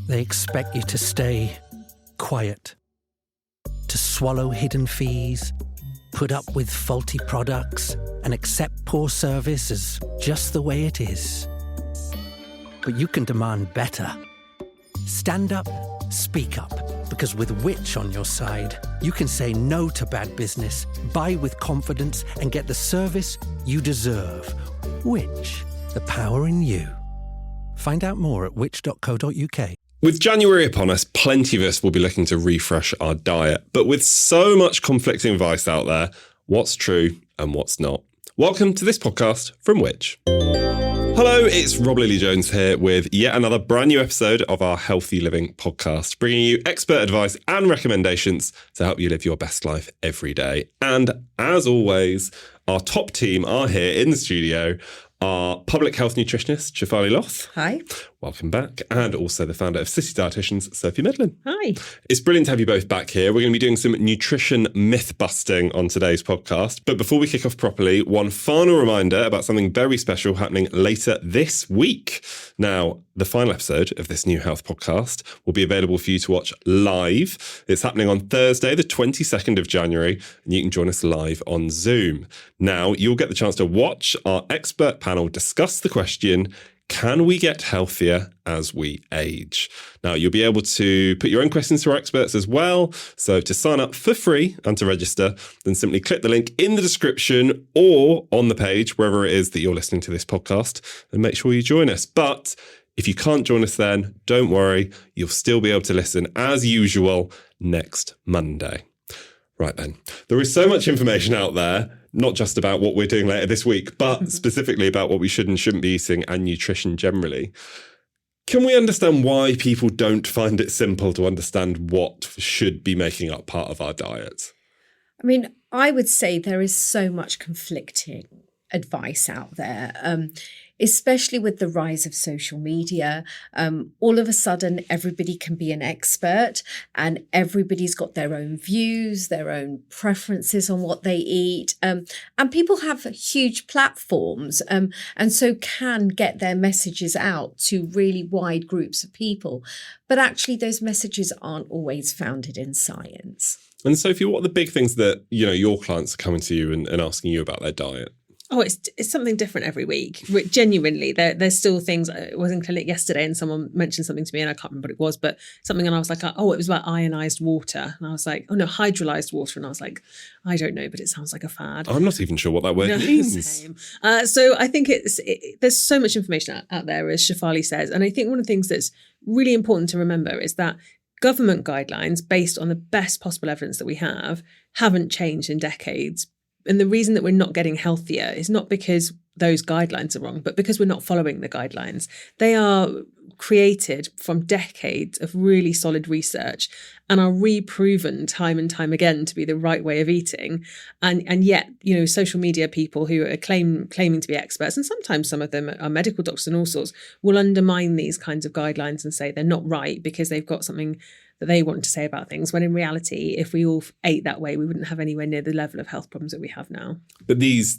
They expect you to stay quiet, to swallow hidden fees, put up with faulty products, and accept poor service as just the way it is. But you can demand better. Stand up, speak up, because with Which on your side, you can say no to bad business, buy with confidence, and get the service you deserve. Which, the power in you. Find out more at which.co.uk. With January upon us, plenty of us will be looking to refresh our diet. But with so much conflicting advice out there, what's true and what's not? Welcome to this podcast from Which. Hello, it's Rob Lilly-Jones here with yet another brand new episode of our Healthy Living podcast, bringing you expert advice and recommendations to help you live your best life every day. And as always, our top team are here in the studio. Our public health nutritionist, Shefalee Loth. Hi. Welcome back. And also the founder of CityDietitians, Sophie Medlin. Hi. It's brilliant to have you both back here. We're going to be doing some nutrition myth busting on today's podcast. But before we kick off properly, one final reminder about something very special happening later this week. Now, the final episode of this new health podcast will be available for you to watch live. It's happening on Thursday, the 22nd of January, and you can join us live on Zoom. Now, you'll get the chance to watch our expert panel discuss the question, can we get healthier as we age? Now, you'll be able to put your own questions to our experts as well. So to sign up for free and to register, then simply click the link in the description or on the page, wherever it is that you're listening to this podcast, and make sure you join us. But if you can't join us then, don't worry, you'll still be able to listen as usual next Monday. Right then, there is so much information out there, not just about what we're doing later this week, but specifically about what we should and shouldn't be eating and nutrition generally. Can we understand why people don't find it simple to understand what should be making up part of our diet? I mean, I would say there is so much conflicting advice out there, especially with the rise of social media. All of a sudden, everybody can be an expert and everybody's got their own views, their own preferences on what they eat. And people have huge platforms and so can get their messages out to really wide groups of people. But actually, those messages aren't always founded in science. And Sophie, what are the big things that your clients are coming to you and asking you about their diet? Oh, it's something different every week. Genuinely, there's still things. I was in clinic yesterday and someone mentioned something to me and I can't remember what it was, but something, and I was like, oh, it was about ionized water. And I was like, oh no, hydrolyzed water. And I was like, I don't know, but it sounds like a fad. I'm not even sure what that word means. Same. So I think there's so much information out there, as Shefalee says. And I think one of the things that's really important to remember is that government guidelines, based on the best possible evidence that we have, haven't changed in decades. And the reason that we're not getting healthier is not because those guidelines are wrong, but because we're not following the guidelines. They are created from decades of really solid research and are reproven time and time again to be the right way of eating. And yet, social media people who are claiming to be experts, and sometimes some of them are medical doctors and all sorts, will undermine these kinds of guidelines and say they're not right because they've got something that they want to say about things, when in reality, if we all ate that way, we wouldn't have anywhere near the level of health problems that we have now. But these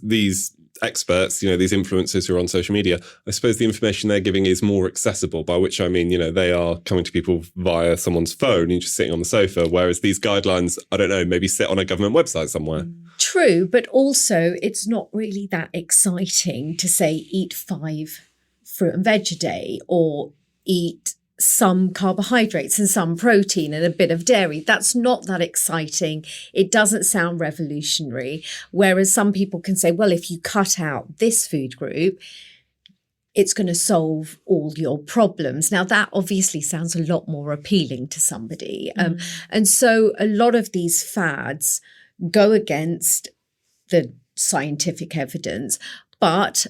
experts, these influencers who are on social media, I suppose the information they're giving is more accessible, by which I mean, they are coming to people via someone's phone and just sitting on the sofa, whereas these guidelines, I don't know, maybe sit on a government website somewhere. True, but also it's not really that exciting to say eat 5 fruit and veg a day or eat some carbohydrates and some protein and a bit of dairy. That's not that exciting. It doesn't sound revolutionary. Whereas some people can say, well, if you cut out this food group, it's going to solve all your problems. Now, that obviously sounds a lot more appealing to somebody. And so a lot of these fads go against the scientific evidence, but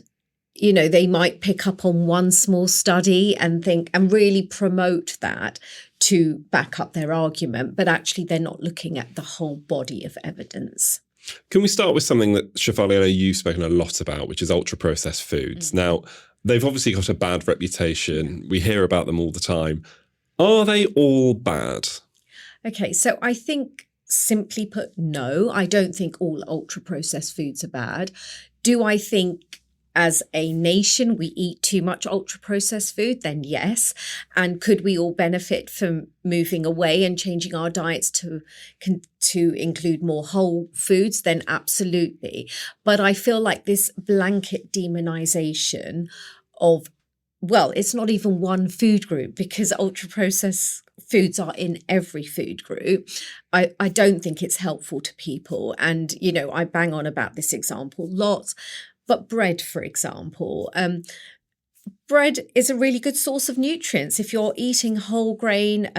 they might pick up on one small study and think and really promote that to back up their argument, but actually they're not looking at the whole body of evidence. Can we start with something that, Shefalee, I know you've spoken a lot about, which is ultra-processed foods. Now, they've obviously got a bad reputation. We hear about them all the time. Are they all bad? Okay, so I think, simply put, no. I don't think all ultra-processed foods are bad. Do I think as a nation, we eat too much ultra-processed food, then yes. And could we all benefit from moving away and changing our diets to include more whole foods? Then absolutely. But I feel like this blanket demonization of, well, it's not even one food group, because ultra-processed foods are in every food group. I don't think it's helpful to people. And, you know, I bang on about this example lots. But bread, for example, bread is a really good source of nutrients. If you're eating whole grain,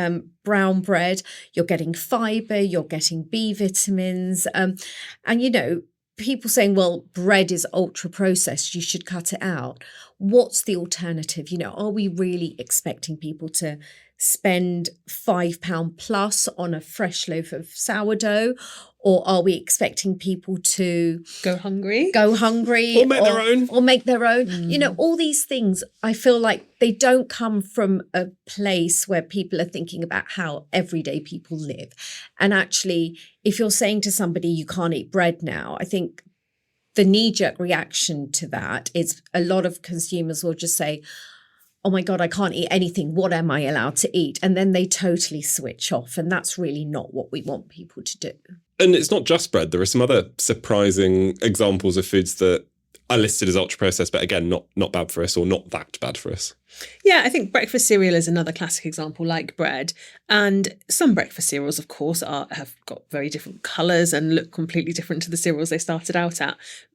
brown bread, you're getting fibre, you're getting B vitamins. And, you know, people saying, well, bread is ultra processed, you should cut it out. What's the alternative? You know, are we really expecting people to spend £5 plus on a fresh loaf of sourdough? Or are we expecting people to go hungry or make their own? You know, all these things, I feel like they don't come from a place where people are thinking about how everyday people live. And actually, if you're saying to somebody you can't eat bread now, I think the knee-jerk reaction to that is a lot of consumers will just say, oh my God, I can't eat anything. What am I allowed to eat? And then they totally switch off. And that's really not what we want people to do. And it's not just bread. There are some other surprising examples of foods that are listed as ultra-processed, but again, not bad for us, or not that bad for us. Yeah, I think breakfast cereal is another classic example, like bread. And some breakfast cereals, of course, have got very different colours and look completely different to the cereals they started out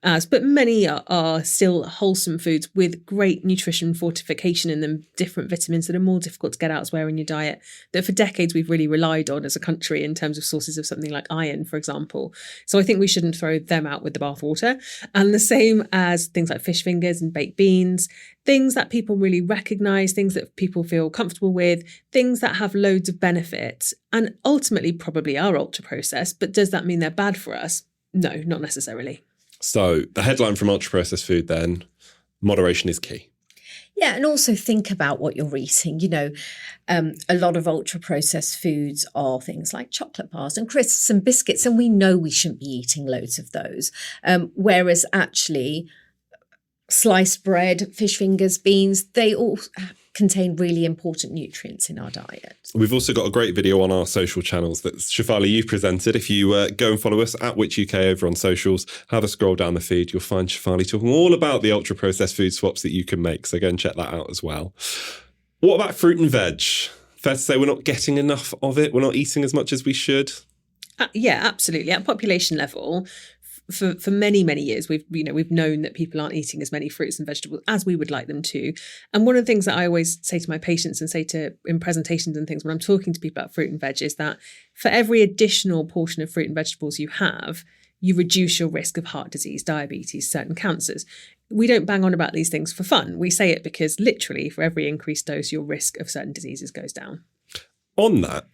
as. But many are still wholesome foods with great nutrition fortification in them, different vitamins that are more difficult to get elsewhere in your diet, that for decades we've really relied on as a country in terms of sources of something like iron, for example. So I think we shouldn't throw them out with the bathwater. And the same as things like fish fingers and baked beans, things that people really recognise, things that people feel comfortable with, things that have loads of benefits and ultimately probably are ultra-processed. But does that mean they're bad for us? No, not necessarily. So the headline from ultra-processed food then, moderation is key. Yeah, and also think about what you're eating. You know, a lot of ultra-processed foods are things like chocolate bars and crisps and biscuits, and we know we shouldn't be eating loads of those. Whereas actually, sliced bread, fish fingers, beans, they all contain really important nutrients in our diet. We've also got a great video on our social channels that Shefalee, you presented. If you go and follow us at Which UK over on socials, have a scroll down the feed, you'll find Shefalee talking all about the ultra-processed food swaps that you can make. So go and check that out as well. What about fruit and veg? Fair to say we're not getting enough of it? We're not eating as much as we should? Yeah, absolutely. At population level, for many, many years, we've known that people aren't eating as many fruits and vegetables as we would like them to. And one of the things that I always say to my patients and say to in presentations and things when I'm talking to people about fruit and veg is that for every additional portion of fruit and vegetables you have, you reduce your risk of heart disease, diabetes, certain cancers. We don't bang on about these things for fun. We say it because literally for every increased dose, your risk of certain diseases goes down. On that,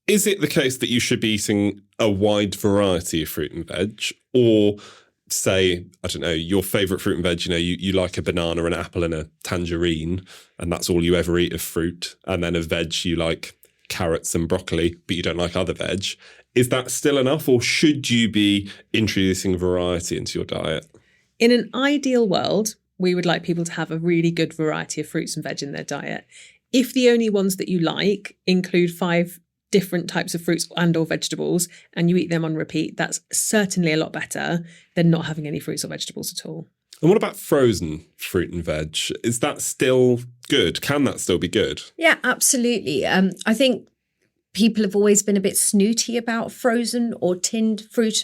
is it the case that you should be eating a wide variety of fruit and veg, or say, I don't know, your favourite fruit and veg, you like a banana, an apple and a tangerine, and that's all you ever eat of fruit, and then of veg you like carrots and broccoli, but you don't like other veg. Is that still enough, or should you be introducing variety into your diet? In an ideal world, we would like people to have a really good variety of fruits and veg in their diet. If the only ones that you like include 5 different types of fruits and or vegetables and you eat them on repeat, that's certainly a lot better than not having any fruits or vegetables at all. And what about frozen fruit and veg? Is that still good? Can that still be good? Yeah, absolutely. I think people have always been a bit snooty about frozen or tinned fruit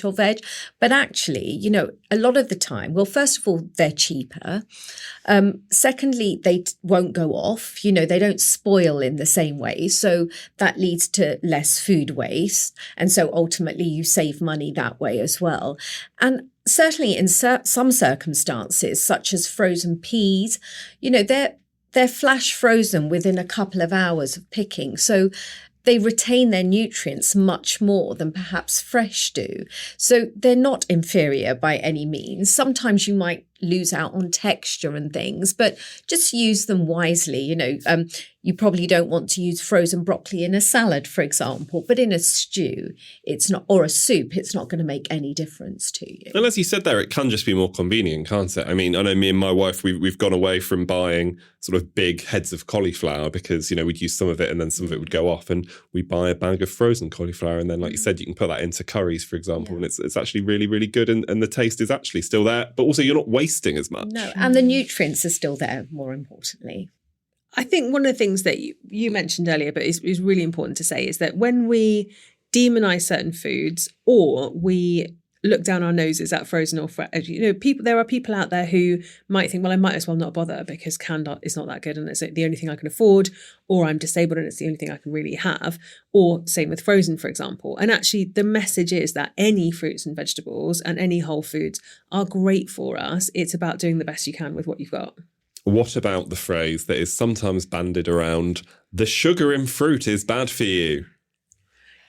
or veg. But actually, a lot of the time, well, first of all, they're cheaper. Secondly, they won't go off. They don't spoil in the same way. So that leads to less food waste. And so ultimately you save money that way as well. And certainly in some circumstances, such as frozen peas, they're flash frozen within a couple of hours of picking. So they retain their nutrients much more than perhaps fresh do. So they're not inferior by any means. Sometimes you might lose out on texture and things, but just use them wisely. You probably don't want to use frozen broccoli in a salad, for example, but in a stew, it's not, or a soup, it's not going to make any difference to you. And as you said there, it can just be more convenient, can't it? I mean, I know me and my wife, we've gone away from buying sort of big heads of cauliflower because, we'd use some of it and then some of it would go off, and we buy a bag of frozen cauliflower. And then, like you said, you can put that into curries, for example, and it's actually really, really good. And the taste is actually still there, but also you're not wasting as much. No, and the nutrients are still there, more importantly. I think one of the things that you mentioned earlier, but is really important to say, is that when we demonize certain foods or we look down our noses at frozen or fresh, there are people out there who might think, well, I might as well not bother because canned is not that good and it's the only thing I can afford, or I'm disabled and it's the only thing I can really have, or same with frozen, for example. And actually the message is that any fruits and vegetables and any whole foods are great for us. It's about doing the best you can with what you've got. What about the phrase that is sometimes bandied around, the sugar in fruit is bad for you?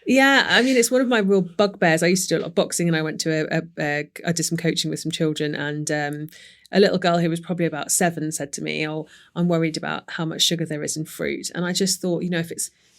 Yeah, I mean, it's one of my real bugbears. I used to do a lot of boxing and I went to I did some coaching with some children, and a little girl who was probably about 7 said to me, "Oh, I'm worried about how much sugar there is in fruit." And I just thought,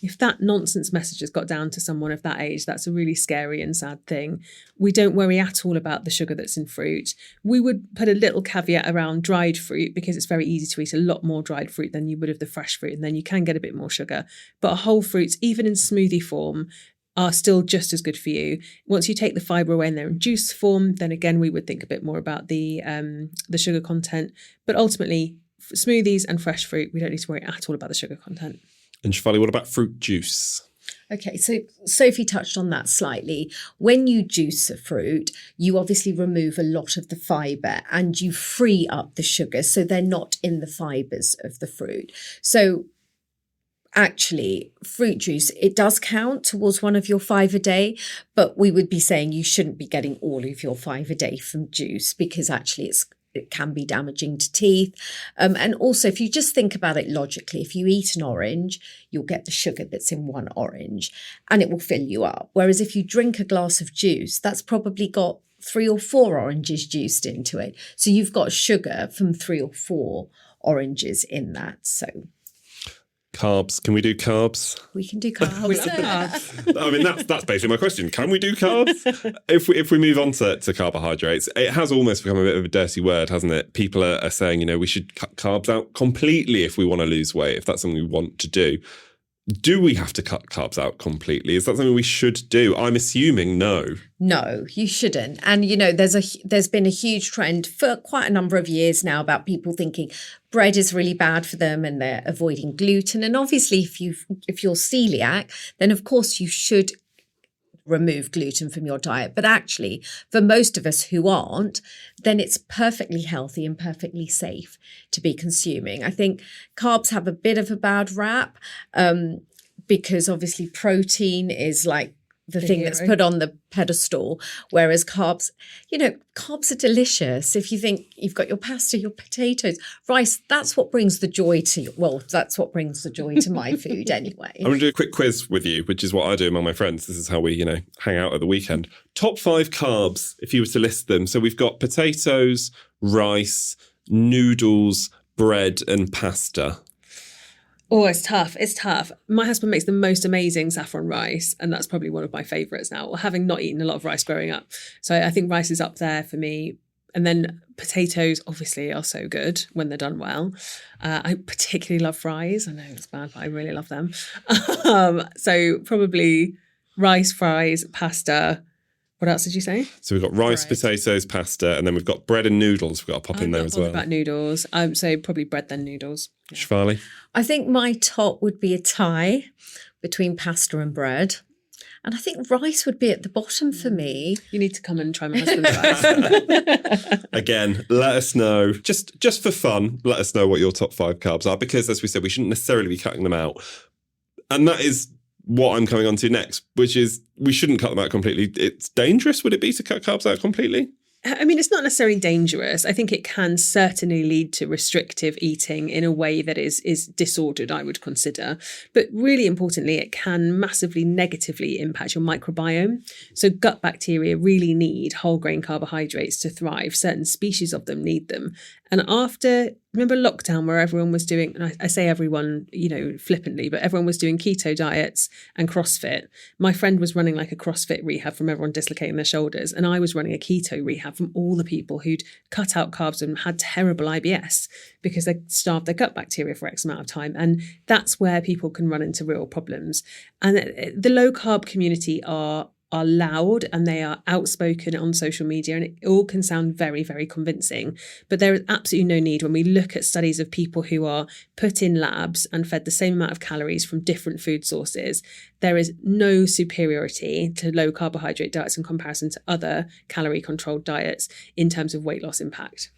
if that nonsense message has got down to someone of that age, that's a really scary and sad thing. We don't worry at all about the sugar that's in fruit. We would put a little caveat around dried fruit because it's very easy to eat a lot more dried fruit than you would of the fresh fruit, and then you can get a bit more sugar. But whole fruits, even in smoothie form, are still just as good for you. Once you take the fibre away and they're in juice form, then again, we would think a bit more about the sugar content. But ultimately, smoothies and fresh fruit, we don't need to worry at all about the sugar content. And Shefalee, what about fruit juice? Okay, so Sophie touched on that slightly. When you juice a fruit, you obviously remove a lot of the fibre and you free up the sugar, so they're not in the fibres of the fruit. So actually, fruit juice, it does count towards one of your 5 a day, but we would be saying you shouldn't be getting all of your 5 a day from juice because actually it can be damaging to teeth. And also, if you just think about it logically, if you eat an orange, you'll get the sugar that's in one orange and it will fill you up. Whereas if you drink a glass of juice, that's probably got 3 or 4 oranges juiced into it. So you've got sugar from 3 or 4 oranges in that. So carbs. Can we do carbs? we can do carbs. I mean, that's basically my question. Can we do carbs? If we move on to carbohydrates, it has almost become a bit of a dirty word, hasn't it? People are saying, we should cut carbs out completely if we want to lose weight, if that's something we want to do. Do we have to cut carbs out completely? Is that something we should do? I'm assuming no. No, you shouldn't. And, there's been a huge trend for quite a number of years now about people thinking bread is really bad for them and they're avoiding gluten. And obviously, if you're celiac, then of course you should remove gluten from your diet. But actually, for most of us who aren't, then it's perfectly healthy and perfectly safe to be consuming. I think carbs have a bit of a bad rap because obviously protein is like the thing that's put on the pedestal, whereas carbs are delicious. If you think you've got your pasta, your potatoes, rice, that's what brings the joy to my food anyway. I'm going to do a quick quiz with you, which is what I do among my friends. This is how we, hang out at the weekend. Top 5 carbs, if you were to list them. So we've got potatoes, rice, noodles, bread and pasta. Oh, it's tough. It's tough. My husband makes the most amazing saffron rice, and that's probably one of my favourites now, having not eaten a lot of rice growing up. So I think rice is up there for me. And then potatoes, obviously, are so good when they're done well. I particularly love fries. I know it's bad, but I really love them. So probably rice, fries, pasta. What else did you say? So we've got rice, potatoes, pasta, and then we've got bread and noodles we've got to pop in there as well. About noodles. So probably bread then noodles. Yeah. Shefalee? I think my top would be a tie between pasta and bread. And I think rice would be at the bottom for me. You need to come and try my husband's rice. Again, let us know. Just for fun, let us know what your top 5 carbs are, because as we said, we shouldn't necessarily be cutting them out. And that is what I'm coming on to next, which is we shouldn't cut them out completely. It's dangerous, would it be, to cut carbs out completely? I mean, it's not necessarily dangerous. I think it can certainly lead to restrictive eating in a way that is disordered, I would consider. But really importantly, it can massively negatively impact your microbiome. So gut bacteria really need whole grain carbohydrates to thrive. Certain species of them need them. And remember lockdown where everyone was doing, and I say everyone, flippantly, but everyone was doing keto diets and CrossFit. My friend was running like a CrossFit rehab from everyone dislocating their shoulders. And I was running a keto rehab from all the people who'd cut out carbs and had terrible IBS because they starved their gut bacteria for X amount of time. And that's where people can run into real problems. And the low carb community are loud and they are outspoken on social media, and it all can sound very, very convincing. But there is absolutely no need, when we look at studies of people who are put in labs and fed the same amount of calories from different food sources, there is no superiority to low carbohydrate diets in comparison to other calorie controlled diets in terms of weight loss impact.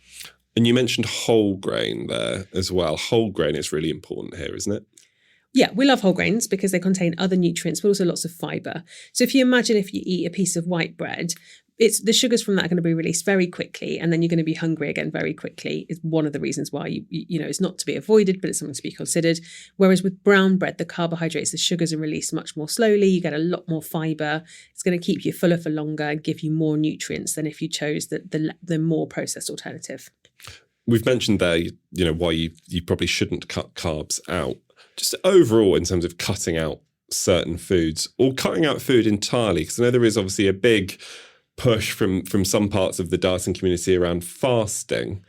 And you mentioned whole grain there as well. Whole grain is really important here, isn't it? Yeah, we love whole grains because they contain other nutrients, but also lots of fibre. So if you imagine if you eat a piece of white bread, the sugars from that are going to be released very quickly, and then you're going to be hungry again very quickly. Is one of the reasons why it's not to be avoided, but it's something to be considered. Whereas with brown bread, the carbohydrates, the sugars are released much more slowly. You get a lot more fibre. It's going to keep you fuller for longer and give you more nutrients than if you chose the more processed alternative. We've mentioned there, why you probably shouldn't cut carbs out. Just overall, in terms of cutting out certain foods or cutting out food entirely, because I know there is obviously a big push from some parts of the dieting community around fasting.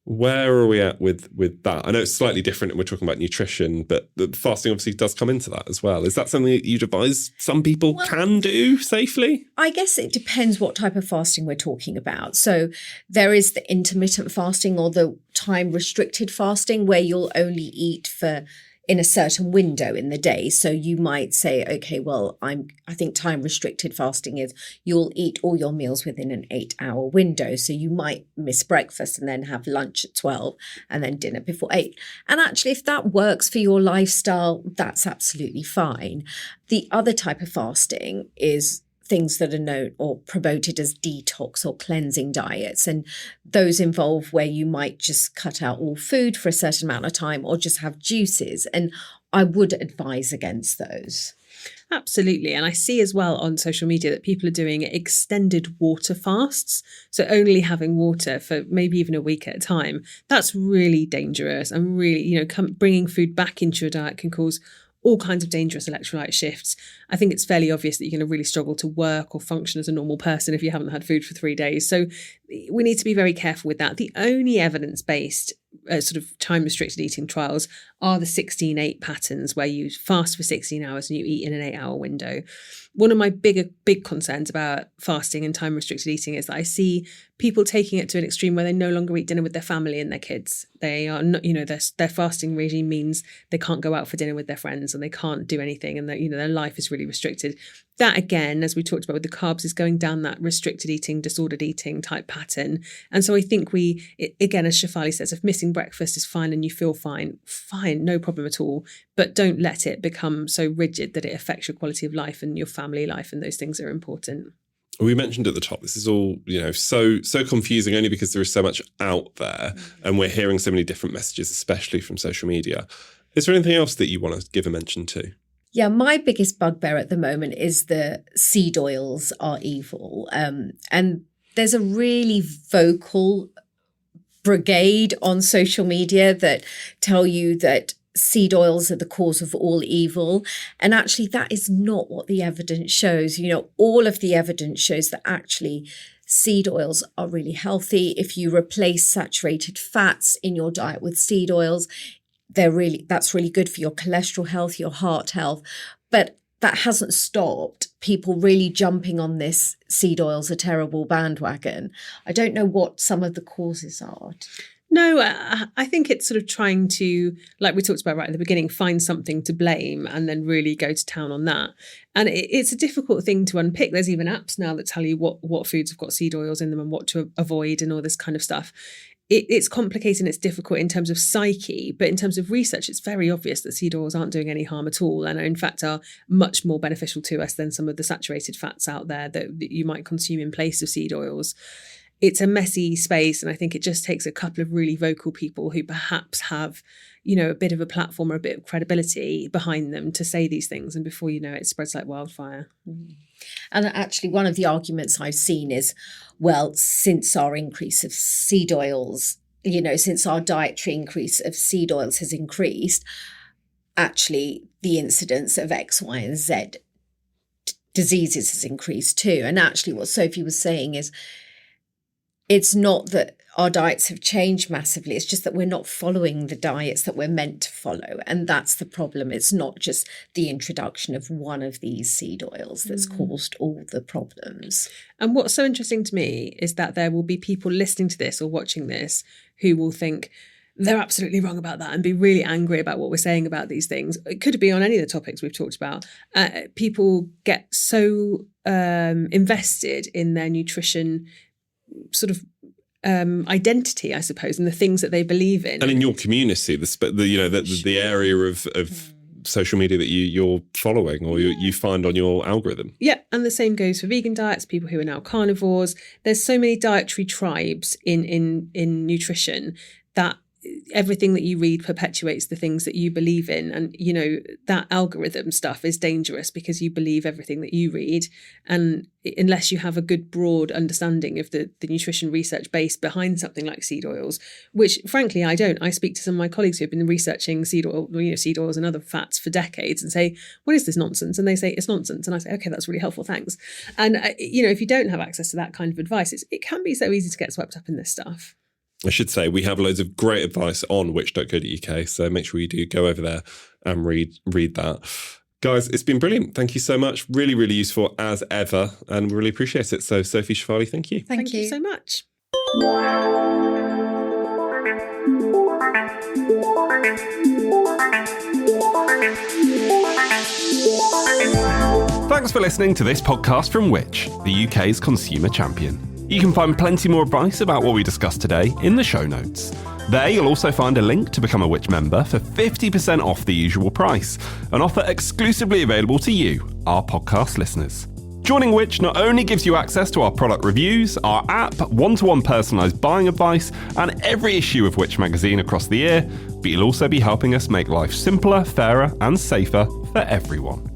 Where are we at with that? I know it's slightly different and we're talking about nutrition, but the fasting obviously does come into that as well. Is that something that you'd advise some people can do safely? I guess it depends what type of fasting we're talking about. So there is the intermittent fasting or the time-restricted fasting where you'll only eat in a certain window in the day. So you might say, okay, well, I think time restricted fasting is you'll eat all your meals within an 8-hour window. So you might miss breakfast and then have lunch at 12 and then dinner before 8. And actually, if that works for your lifestyle, that's absolutely fine. The other type of fasting is things that are known or promoted as detox or cleansing diets. And those involve where you might just cut out all food for a certain amount of time or just have juices. And I would advise against those. Absolutely. And I see as well on social media that people are doing extended water fasts. So only having water for maybe even a week at a time. That's really dangerous. And really, bringing food back into your diet can cause all kinds of dangerous electrolyte shifts. I think it's fairly obvious that you're going to really struggle to work or function as a normal person if you haven't had food for 3 days. So we need to be very careful with that. The only evidence-based sort of time-restricted eating trials are the 16-8 patterns where you fast for 16 hours and you eat in an 8-hour window. One of my big concerns about fasting and time-restricted eating is that I see people taking it to an extreme where they no longer eat dinner with their family and their kids. They are not, their fasting regime means they can't go out for dinner with their friends and they can't do anything, and their life is really restricted. That, again, as we talked about with the carbs, is going down that restricted eating, disordered eating type pattern. And so I think again, as Shefalee says, if missing breakfast is fine and you feel fine, no problem at all. But don't let it become so rigid that it affects your quality of life and your family life, and those things are important. We mentioned at the top, this is all, so confusing only because there is so much out there and we're hearing so many different messages, especially from social media. Is there anything else that you want to give a mention to? Yeah, my biggest bugbear at the moment is the seed oils are evil. And there's a really vocal brigade on social media that tell you that seed oils are the cause of all evil. And actually, that is not what the evidence shows. All of the evidence shows that actually seed oils are really healthy. If you replace saturated fats in your diet with seed oils, that's really good for your cholesterol health, your heart health. But that hasn't stopped people really jumping on this seed oils are terrible bandwagon. I don't know what some of the causes are. No, I think it's sort of trying to, like we talked about right at the beginning, find something to blame and then really go to town on that. And it's a difficult thing to unpick. There's even apps now that tell you what foods have got seed oils in them and what to avoid and all this kind of stuff. It's complicated and it's difficult in terms of psyche, but in terms of research, it's very obvious that seed oils aren't doing any harm at all and in fact are much more beneficial to us than some of the saturated fats out there that you might consume in place of seed oils. it's a messy space. And I think it just takes a couple of really vocal people who perhaps have, a bit of a platform or a bit of credibility behind them to say these things. And before you know it, it spreads like wildfire. And actually, one of the arguments I've seen is, well, since our increase of seed oils, since our dietary increase of seed oils has increased, actually the incidence of X, Y, and Z diseases has increased too. And actually what Sophie was saying is, it's not that our diets have changed massively. It's just that we're not following the diets that we're meant to follow. And that's the problem. It's not just the introduction of one of these seed oils that's caused all the problems. And what's so interesting to me is that there will be people listening to this or watching this who will think they're absolutely wrong about that and be really angry about what we're saying about these things. It could be on any of the topics we've talked about. People get so invested in their nutrition sort of identity, I suppose, and the things that they believe in. And in your community, the area of social media that you're following or you find on your algorithm. Yeah, and the same goes for vegan diets, people who are now carnivores. There's so many dietary tribes in nutrition that everything that you read perpetuates the things that you believe in. And, that algorithm stuff is dangerous because you believe everything that you read. And unless you have a good broad understanding of the nutrition research base behind something like seed oils, which frankly, I don't. I speak to some of my colleagues who have been researching seed oils and other fats for decades and say, what is this nonsense? And they say, it's nonsense. And I say, okay, that's really helpful. Thanks. And, if you don't have access to that kind of advice, it can be so easy to get swept up in this stuff. I should say we have loads of great advice on which.co.uk, so make sure you do go over there and read that. Guys, it's been brilliant. Thank you so much. Really, really useful as ever, and we really appreciate it. So Sophie, Shefalee, thank you. Thank you so much. Thanks for listening to this podcast from Which, the UK's consumer champion. You can find plenty more advice about what we discussed today in the show notes. There you'll also find a link to become a Which member for 50% off the usual price, an offer exclusively available to you, our podcast listeners. Joining Which not only gives you access to our product reviews, our app, one-to-one personalised buying advice, and every issue of Which magazine across the year, but you'll also be helping us make life simpler, fairer, and safer for everyone.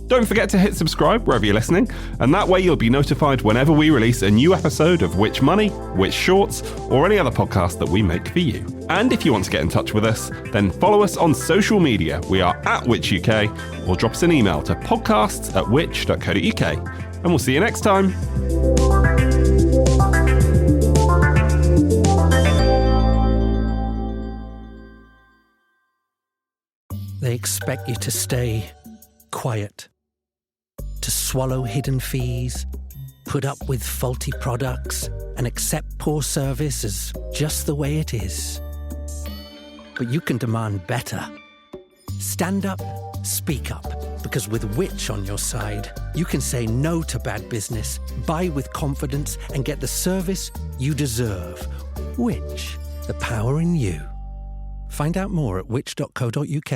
Don't forget to hit subscribe wherever you're listening, and that way you'll be notified whenever we release a new episode of Which Money, Which Shorts, or any other podcast that we make for you. And if you want to get in touch with us, then follow us on social media. We are at Which UK, or drop us an email to podcasts@which.co.uk. And we'll see you next time. They expect you to stay quiet, to swallow hidden fees, put up with faulty products, and accept poor service as just the way it is. But you can demand better. Stand up, speak up, because with Which on your side, you can say no to bad business, buy with confidence, and get the service you deserve. Which, the power in you. Find out more at which.co.uk.